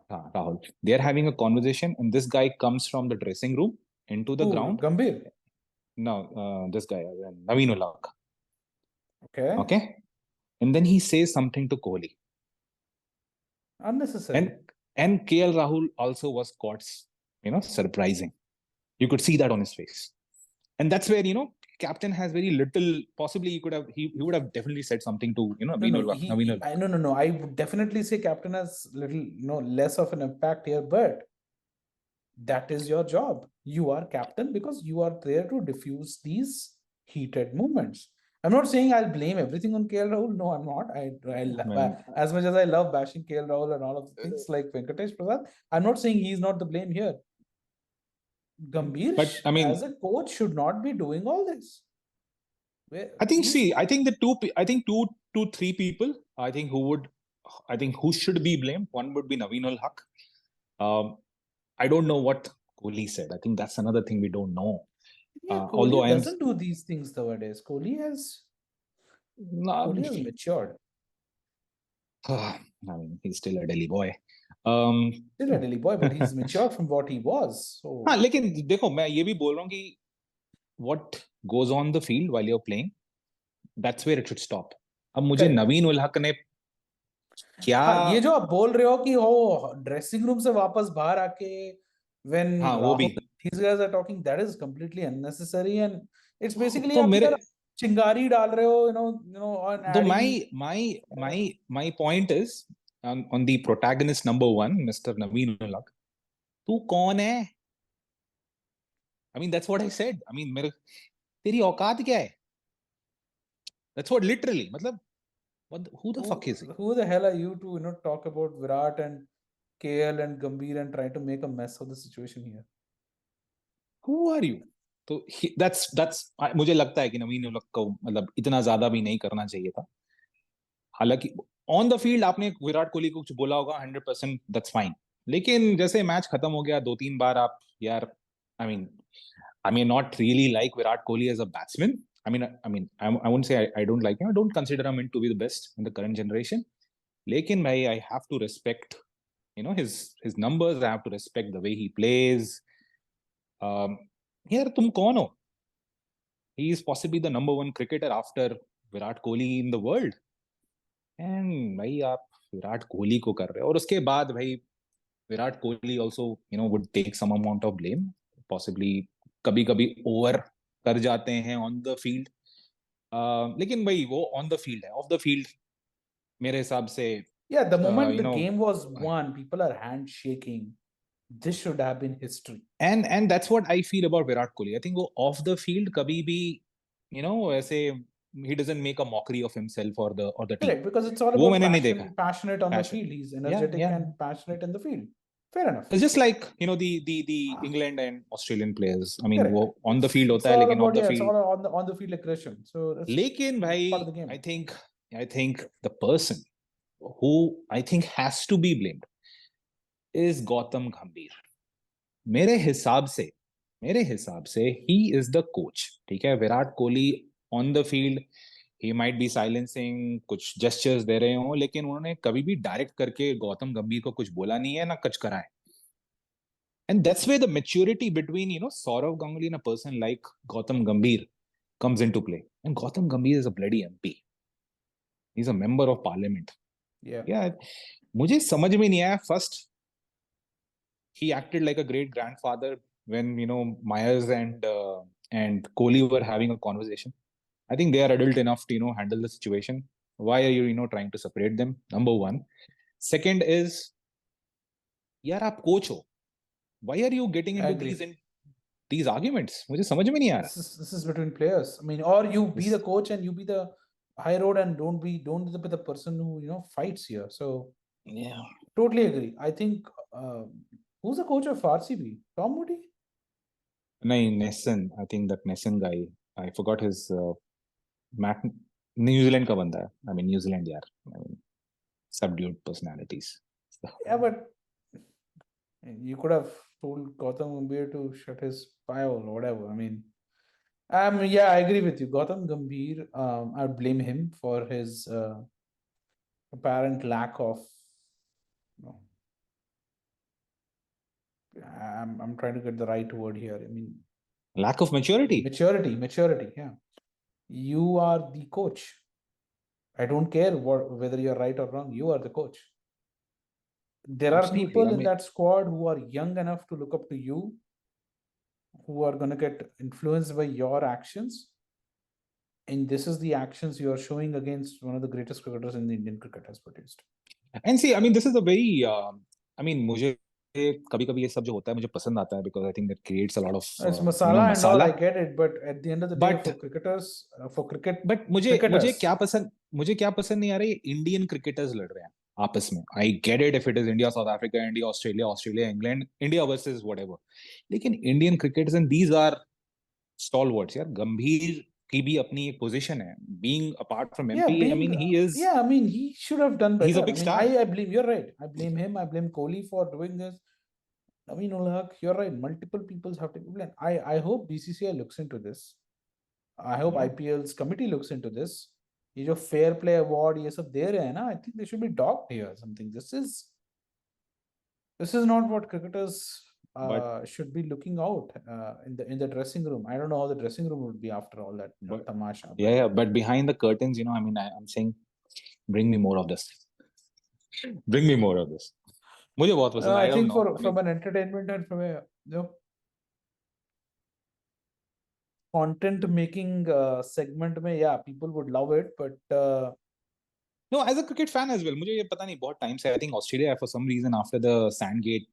Huh. Rahul. They are having a conversation, and this guy comes from the dressing room into the Who? ground. Gambhir. No, this guy, Naveen ul Haq. Okay. Okay, and then he says something to Kohli, Unnecessary. and KL Rahul also was caught, surprising. You could see that on his face, and that's where captain has very little. Possibly he would have definitely said something to Naveen ul Haq. No. I would definitely say captain has little, less of an impact here, but that is your job. You are captain because you are there to diffuse these heated movements. I'm not saying I'll blame everything on KL Rahul. No, I'm not. As much as I love bashing KL Rahul and all of the things like Venkatesh Prasad, I'm not saying he's not the blame here. Gambhir, But I mean, as a coach, should not be doing all this. I think, see, I think two to three people, I think, who would I think who should be blamed? One would be Naveen ul Haq. I don't know what Kohli said. I think that's another thing we don't know. Yeah, Although Kohli doesn't do these things nowadays. Kohli has matured. I mean, he's still a Delhi boy. Still a Delhi boy, but he's matured from what he was. So हाँ, लेकिन देखो मैं ये भी बोल रहा हूँ कि what goes on the field while you're playing, that's where it should stop. अब मुझे Correct. नवीन उल हक ने क्या हाँ, ये जो आप बोल रहे हो कि वो ड्रेसिंग रूम से वापस बाहर आके when हाँ वो भी Rahul, these guys are talking, that is completely unnecessary and it's basically तो आप मेरे इधर चिंगारी डाल रहे हो, you know on तो adding my point is on the protagonist number one, Mr. Naveen ul Haq, तू कौन है? I mean, that's what I said. I mean, मेरे तेरी औकात क्या है? That's what literally, मतलब who the fuck is he? Who the hell are you to talk about Virat and KL and Gambhir and try to make a mess of the situation here? Who are you? तो that's मुझे लगता है कि नवीन उल हक को मतलब इतना ज्यादा भी नहीं करना चाहिए था. हालांकि ऑन द फील्ड आपने विराट कोहली को कुछ बोला होगा 100%, दैट्स फाइन. लेकिन जैसे मैच खत्म हो गया 2-3 बार आप यार, I mean not really like Virat Kohli as a batsman. I won't say I don't like him. I don't consider him to be the best in the current generation. लेकिन भाई I have to respect his numbers. I have to respect the way he plays. यार तुम कौन हो? He is possibly the number one cricketer after Virat Kohli in the world. And भाई आप विराट कोहली को कर रहे हो और उसके बाद भाई Virat Kohli also would take some amount of blame. Possibly कभी कभी ओवर कर जाते हैं ऑन द फील्ड. लेकिन भाई वो ऑन द फील्ड है. ऑफ द फील्ड मेरे हिसाब से Yeah, the moment the game was won, people are handshaking. This should have been history. And that's what I feel about Virat Kohli. I think वो off the field कभी भी ऐसे he doesn't make a mockery of himself or the team. Correct, because it's all वो about मैंने नहीं देखा. passionate on the field. He's energetic and passionate in the field. Fair enough. It's just like the England and Australian players. I mean, Correct. वो on the field It's होता है all लेकिन about off the it's field. all on the field aggression. So that's लेकिन भाई part of the game. I think the person who I think has to be blamed is Gautam Gambhir. मेरे हिसाब से he is the coach. ठीक है, Virat Kohli on the field he might be silencing, कुछ gestures दे रहे हो, लेकिन उन्होंने कभी भी डायरेक्ट करके गौतम गंभीर को कुछ बोला नहीं है ना कुछ करा है. And that's where the maturity between Saurav Ganguly and a person like Gautam Gambhir comes into play. And Gautam Gambhir is a bloody MP. He's a member of parliament. Yeah. मुझे समझ में नहीं आया. First, he acted like a great grandfather when Myers and Kohli were having a conversation. I think they are adult enough to handle the situation. Why are you trying to separate them? Number one. Second is, यार आप coach हो. Why are you getting into these arguments? मुझे समझ में नहीं आ रहा. This is between players. I mean, or you be the coach and you be the high road and don't be the person who fights here. So yeah, totally agree. I think who's the coach of RCB? Tom Moody? नहीं, Nesson. I think that Nesson guy. I forgot his Matt. New Zealand का बंदा है. I mean New Zealand यार. I mean subdued personalities. Yeah, but you could have told Gautam Gambhir to shut his pie or whatever. I mean, yeah, I agree with you. Gautam Gambhir, I would blame him for his apparent lack of, I'm trying to get the right word here. I mean, lack of maturity. Maturity. Yeah, you are the coach. I don't care whether you're right or wrong. You are the coach. There Absolutely. Are people in that squad who are young enough to look up to you, who are going to get influenced by your actions. And this is the actions you are showing against one of the greatest cricketers in the Indian cricket has produced. And see, I mean, this is a very, मुझे कभी-कभी ये सब जो होता है मुझे पसंद आता है because I think that creates a lot of it's masala and all, I get it, but at the end of the day for cricketers, for cricket, but मुझे क्या पसंद नहीं आ रहा है, इंडियन क्रिकेटर्स लड़ रहे हैं आपस में. I get it if it is India, South Africa, India, Australia, England, India versus whatever. लेकिन Indian cricketers and these are stalwarts यार. गंभीर की भी अपनी एक position है. Being apart from Yeah, MP, I being mean, yeah, I mean, he should have done he's a better. I big mean, star. I blame, you're right. I blame him. I blame Kohli for doing this. I mean, Ulhaq, you're right. Multiple people have to be blamed. I hope BCCI looks into this. I hope Yeah. IPL's committee looks into this. ये जो fair play award ये सब दे रहे हैं ना, I think they should be docked here or something. This is not what cricketers But should be looking out in the dressing room. I don't know how the dressing room would be after all that but tamasha. yeah, but behind the curtains, I mean, I'm saying, bring me more of this. Bring me more of this. मुझे बहुत पसंद. I I don't think know. I from mean, an entertainment and from a content making segment में, yeah, people would love it, but no, as a cricket fan as well. मुझे ये पता नहीं बहुत time से. I think Australia for some reason after the Sandgate,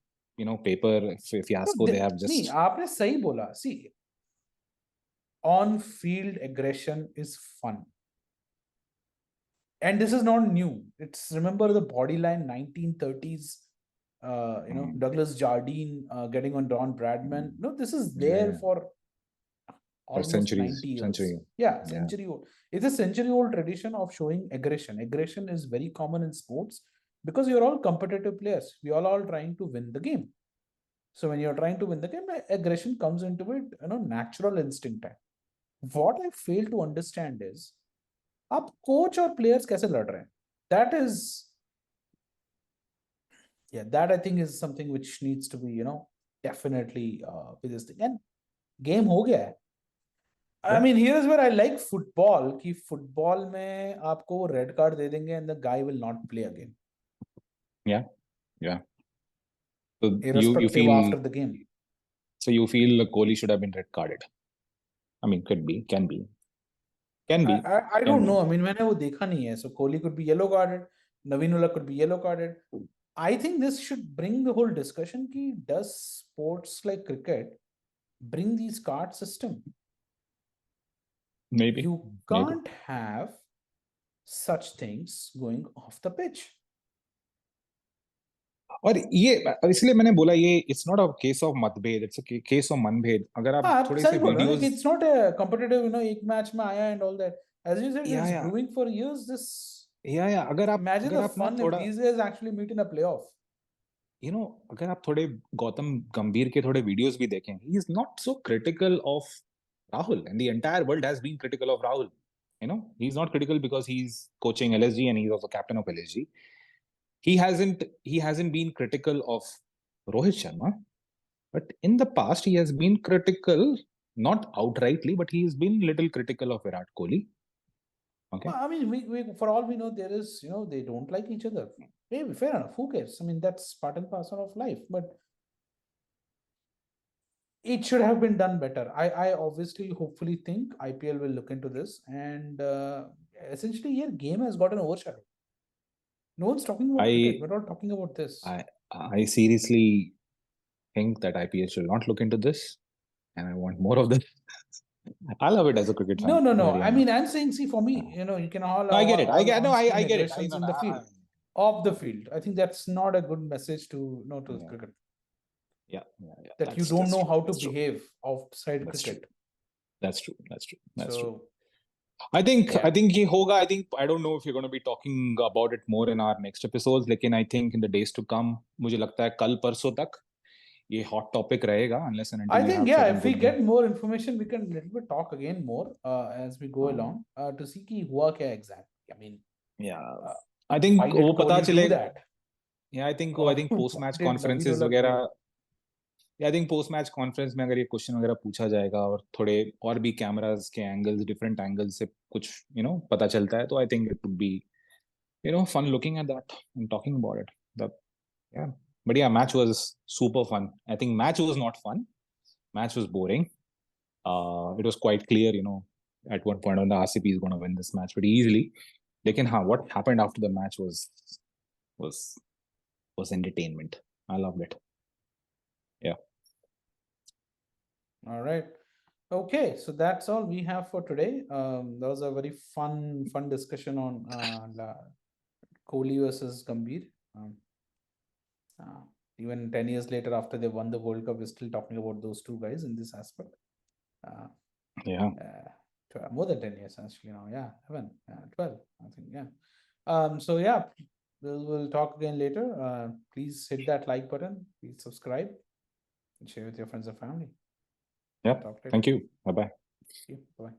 paper fiasco, they have नहीं, just. आपने सही बोला. See, on field aggression is fun. And this is not new. It's, remember the bodyline 1930s, Douglas Jardine getting on Don Bradman. No, this is there Yeah, for almost centuries, 90 years. century. Yeah, century old. It's a century old tradition of showing aggression. Aggression is very common in sports because you're all competitive players. We all are trying to win the game. So when you're trying to win the game, aggression comes into it, natural instinct. What I fail to understand is, आप coach और players कैसे लड़ रहे हैं? That is, yeah, that I think is something which needs to be, definitely with this thing. And game हो गया है. I mean, here is where I like football. कि football में आपको red card दे देंगे and the guy will not play again. Yeah, yeah. So you Irrespective feel after the game. so you feel Kohli should have been red carded. I mean, could be, can be. Can be. I Can don't be. know. I mean, मैंने वो देखा नहीं है. So Kohli could be yellow carded. Naveen Ullah could be yellow carded. I think this should bring the whole discussion ki, does sports like cricket bring these card system? Maybe. You Maybe. can't have such things going off the pitch. और ये इसलिए मैंने बोला ये it's not a case of मतभेद, it's a case of मनभेद. अगर आप आप थोड़े सही से बोल रहे हो ना, videos. it's not a competitive, एक मैच में आया and all that. As you said, या it's या brewing for years. This, या imagine अगर the आप ना fun if थोड़ा these guys actually meet in a playoff. अगर आप थोड़े गौतम गंभीर के थोड़े वीडियोस भी देखें, he is not so critical of Rahul, and the entire world has been critical of Rahul. He is not critical because he's coaching LSG and he's also captain of LSG. He hasn't been critical of Rohit Sharma, but in the past he has been critical, not outrightly, but he has been little critical of Virat Kohli. Okay. Well, I mean, we for all we know, there is, they don't like each other. Maybe, fair enough. Who cares? I mean, that's part and parcel of life. But it should have been done better. I obviously, hopefully think IPL will look into this. And essentially, your game has gotten overshadowed. No one's talking about cricket. We're all talking about this. I seriously think that IPL should not look into this, and I want more of this. I love it as a cricket fan. No. Very I mean, I'm saying, see, for me, you can all. No, I get it. I get. No, I get it. Aggressions No, in no, the field, off the field. I think that's not a good message to to Yeah. cricket. Yeah. That you don't know how to behave outside That's cricket. true. That's true. That's So, true. I think yeah. ये होगा. I don't know if you're going to be talking about it more in our next episodes. लेकिन I think in the days to come, मुझे लगता है कल परसों तक ये hot topic रहेगा, unless and until I we think, have yeah, certain if we good get more information, we can little bit talk again more as we go along to see कि हुआ क्या exactly. I mean, yeah, I think why did वो पता Kohli do चलेगा. that? Yeah, I think Or post why match did conferences Naveen Ullah do वगैरह. it? I think post match conference में अगर ये क्वेश्चन वगैरह पूछा जाएगा और थोड़े और भी कैमरास के एंगल्स, डिफरेंट एंगल्स से कुछ पता चलता है, तो I think it would be fun looking at that and talking about it. Yeah, but yeah, match was super fun. I think match was not fun. Match was boring. It was quite clear, at one point on the RCB is going to win this match pretty easily. Lekin what happened after the match was entertainment. I loved it. Yeah. All right. Okay, so that's all we have for today. That was a very fun discussion on Kohli versus Gambhir. Even 10 years later, after they won the World Cup, we're still talking about those two guys in this aspect. Yeah. More than 10 years actually now. Yeah, 11, 12, I think. Yeah. So yeah, we'll talk again later. Please hit that like button. Please subscribe and share with your friends and family. Yeah. Talk later. Thank you. Bye bye. Thank you. Bye.